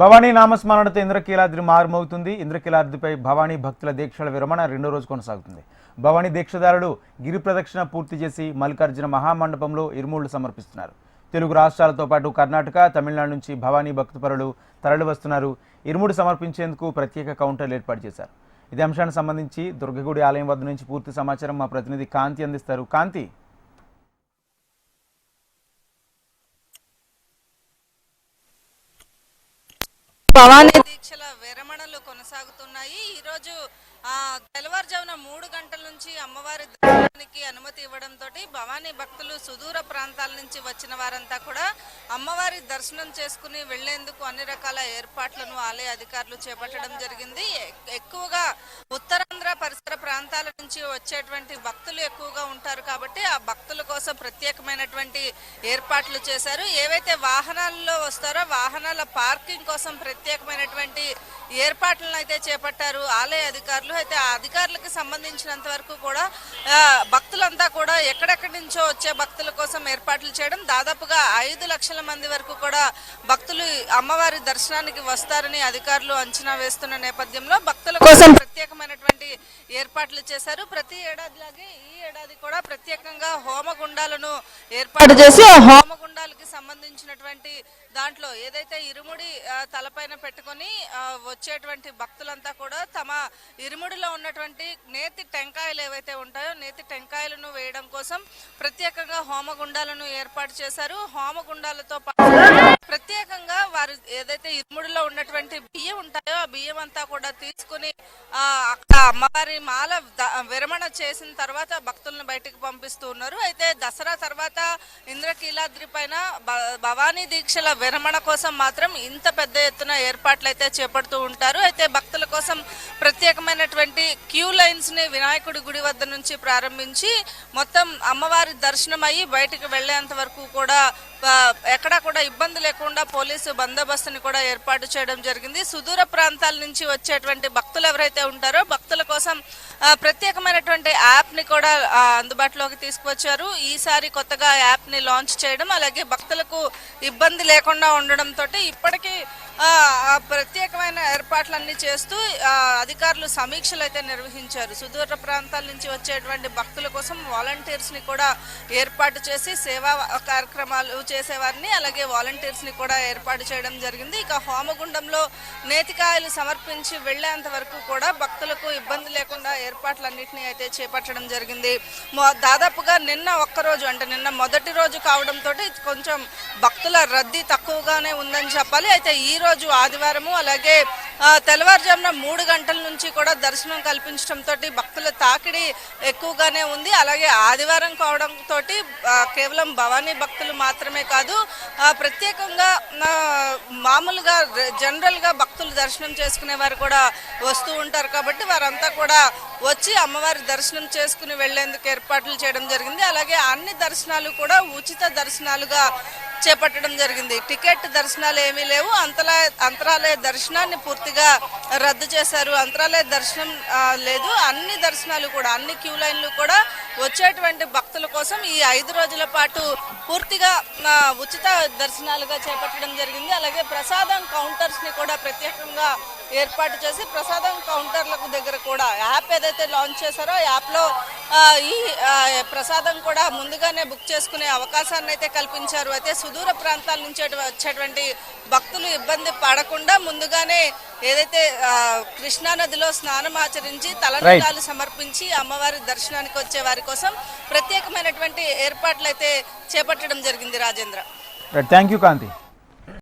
భవానీ నామస్మరణతో ఇంద్రకీలాద్రి మారుమవుతుంది. ఇంద్రకీలాద్రిపై భవానీ భక్తుల దీక్షల విరమణ రెండో రోజు కొనసాగుతుంది. భవానీ దీక్షదారులు గిరి ప్రదక్షిణ పూర్తి చేసి మల్లికార్జున మహామండపంలో ఇరుముళ్లు సమర్పిస్తున్నారు. తెలుగు రాష్ట్రాలతో పాటు కర్ణాటక, తమిళనాడు నుంచి భవానీ భక్తపరులు తరలి వస్తున్నారు. ఇరుముడు సమర్పించేందుకు ప్రత్యేక కౌంటర్లు ఏర్పాటు చేశారు. ఇదే అంశానికి సంబంధించి దుర్గగుడి ఆలయం వద్ద నుంచి పూర్తి సమాచారం మా ప్రతినిధి కాంతి అందిస్తారు. కాంతి, భవానీ దీక్షల విరమణలు కొనసాగుతున్నాయి. ఈరోజు తెల్లవారుజామున 3 గంటల నుంచి అమ్మవారి దర్శనానికి అనుమతి ఇవ్వడంతో భవానీ భక్తులు సుదూర ప్రాంతాల నుంచి వచ్చిన వారంతా కూడా అమ్మవారి దర్శనం చేసుకుని వెళ్లేందుకు అన్ని రకాల ఏర్పాట్లను ఆలయ అధికారులు చేపట్టడం జరిగింది. ఎక్కువగా ఉత్తరాంధ్ర పరిసర ప్రాంతాల నుంచి వచ్చేటువంటి భక్తులు ఎక్కువగా ఉంటారు కాబట్టి ఆ భక్తుల కోసం ప్రత్యేకమైనటువంటి ఏర్పాట్లు చేశారు. ఏవైతే వాహనాల్లో వస్తారో వాహనాల పార్కింగ్ కోసం ప్రత్యేకమైనటువంటి ఏర్పాట్లను అయితే చేపట్టారు ఆలయ అధికారులు. అయితే ఆ అధికారులకు సంబంధించినంత వరకు కూడా భక్తులంతా కూడా ఎక్కడెక్కడి నుంచో వచ్చే భక్తుల కోసం ఏర్పాట్లు చేయడం, దాదాపుగా 5 లక్షల మంది వరకు కూడా భక్తులు అమ్మవారి దర్శనానికి వస్తారని అధికారులు అంచనా వేస్తున్న నేపథ్యంలో భక్తుల కోసం ప్రత్యేకమైనటువంటి ఏర్పాట్లు చేశారు. ప్రతి ఏడాదిలాగే ఈ ఏడాది కూడా ప్రత్యేకంగా హోమగుండాలను ఏర్పాటు చేసి ఆ హోమగుండాలకి సంబంధించినటువంటి దాంట్లో ఏదైతే ఇరుముడి తలపైన పెట్టుకొని వచ్చేటువంటి భక్తులంతా కూడా తమ ఇరుముడిలో ఉన్నటువంటి నేతి టెంకాయలు ఏవైతే ఉంటాయో నేతి టెంకాయలను వేయడం కోసం ప్రత్యేకంగా హోమగుండాలను ఏర్పాటు చేశారు. హోమగుండాలతో పాటు ప్రత్యేకంగా వారు ఏదైతే ఇరుముడిలో ఉన్నటువంటి బియ్యం ఉంటాయో ఆ బియ్యం అంతా కూడా తీసుకుని అక్కడ అమ్మవారి మాల విరమణ చేసిన తర్వాత భక్తులను బయటకు పంపిస్తూ ఉన్నారు. అయితే దసరా తర్వాత ఇంద్రకీలాద్రి పైన భవానీ దీక్షల విరమణ కోసం మాత్రం ఇంత పెద్ద ఎత్తున ఏర్పాట్లు అయితే చేపడుతూ ఉంటారు. అయితే భక్తుల కోసం ప్రత్యేకమైనటువంటి క్యూ లైన్స్ ని వినాయకుడి గుడి వద్ద నుంచి ప్రారంభించి మొత్తం అమ్మవారి దర్శనం అయ్యి బయటకు వెళ్లేంత వరకు కూడా ఎక్కడా కూడా ఇబ్బంది లేకుండా పోలీసు బందోబస్తుని కూడా ఏర్పాటు చేయడం జరిగింది. సుదూర ప్రాంతాల నుంచి వచ్చేటువంటి భక్తులు ఎవరైతే ఉంటారో భక్తుల కోసం ప్రత్యేకమైనటువంటి యాప్ ని కూడా అందుబాటులోకి తీసుకువచ్చారు. ఈసారి కొత్తగా యాప్ ని లాంచ్ చేయడం, అలాగే భక్తులకు ఇబ్బంది లేకుండా ఉండడంతో ఇప్పటికీ ప్రత్యేకమైన ఏర్పాట్లన్నీ చేస్తూ అధికారులు సమీక్షలు అయితే నిర్వహించారు. సుదూర ప్రాంతాల నుంచి వచ్చేటువంటి భక్తుల కోసం వాలంటీర్స్ ని కూడా ఏర్పాటు చేసి సేవా కార్యక్రమాలు చేసేవారిని అలాగే వాలంటీర్స్ ని కూడా ఏర్పాటు చేయడం జరిగింది. ఇక హోమగుండంలో నేతికాయలు సమర్పించి వెళ్లేంత వరకు కూడా భక్తులకు ఇబ్బంది లేకుండా ఏర్పాట్లన్నింటినీ అయితే చేపట్టడం జరిగింది. దాదాపుగా నిన్న ఒక్కరోజు అంటే నిన్న మొదటి రోజు కావడంతో కొంచెం భక్తుల రద్దీ తక్కువగానే ఉందని చెప్పాలి. అయితే ఈ రోజు ఆదివారము అలాగే తెల్లవారుజామున 3 గంటల నుంచి కూడా దర్శనం కల్పించడంతో భక్తుల తాకిడి ఎక్కువగానే ఉంది. అలాగే ఆదివారం కావడంతో కేవలం భవానీ భక్తులు మాత్రమే కాదు, ప్రత్యేకంగా మామూలుగా జనరల్ గా భక్తులు దర్శనం చేసుకునే వారు కూడా వస్తూ ఉంటారు కాబట్టి వారంతా కూడా వచ్చి అమ్మవారి దర్శనం చేసుకుని వెళ్లేందుకు ఏర్పాట్లు చేయడం జరిగింది. అలాగే అన్ని దర్శనాలు కూడా ఉచిత దర్శనాలుగా చేపట్టడం జరిగింది. టికెట్ దర్శనాలు ఏమీ లేవు. అంతరాలయ దర్శనాన్ని పూర్తిగా రద్దు చేశారు. అంతరాలయ దర్శనం లేదు. అన్ని దర్శనాలు కూడా అన్ని క్యూ లైన్లు కూడా వచ్చేటువంటి భక్తుల కోసం ఈ 5 రోజుల పాటు పూర్తిగా ఉచిత దర్శనాలుగా చేపట్టడం జరిగింది. అలాగే ప్రసాదం కౌంటర్స్ ని కూడా ప్రత్యేకంగా ఏర్పాటు చేసి ప్రసాదం కౌంటర్లకు దగ్గర కూడా యాప్ ఏదైతే లాంచ్ చేశారో యాప్ లో ఈ ప్రసాదం కూడా ముందుగానే బుక్ చేసుకునే అవకాశాన్ని అయితే కల్పించారు. అయితే సుదూర ప్రాంతాల నుంచి వచ్చేటువంటి భక్తులు ఇబ్బంది పడకుండా ముందుగానే ఏదైతే కృష్ణా నదిలో స్నానం ఆచరించి తలనీలాలు సమర్పించి అమ్మవారి దర్శనానికి వచ్చే వారి కోసం ప్రత్యేకమైనటువంటి ఏర్పాట్లు అయితే చేపట్టడం జరిగింది. Rajendra, thank you Kanthi.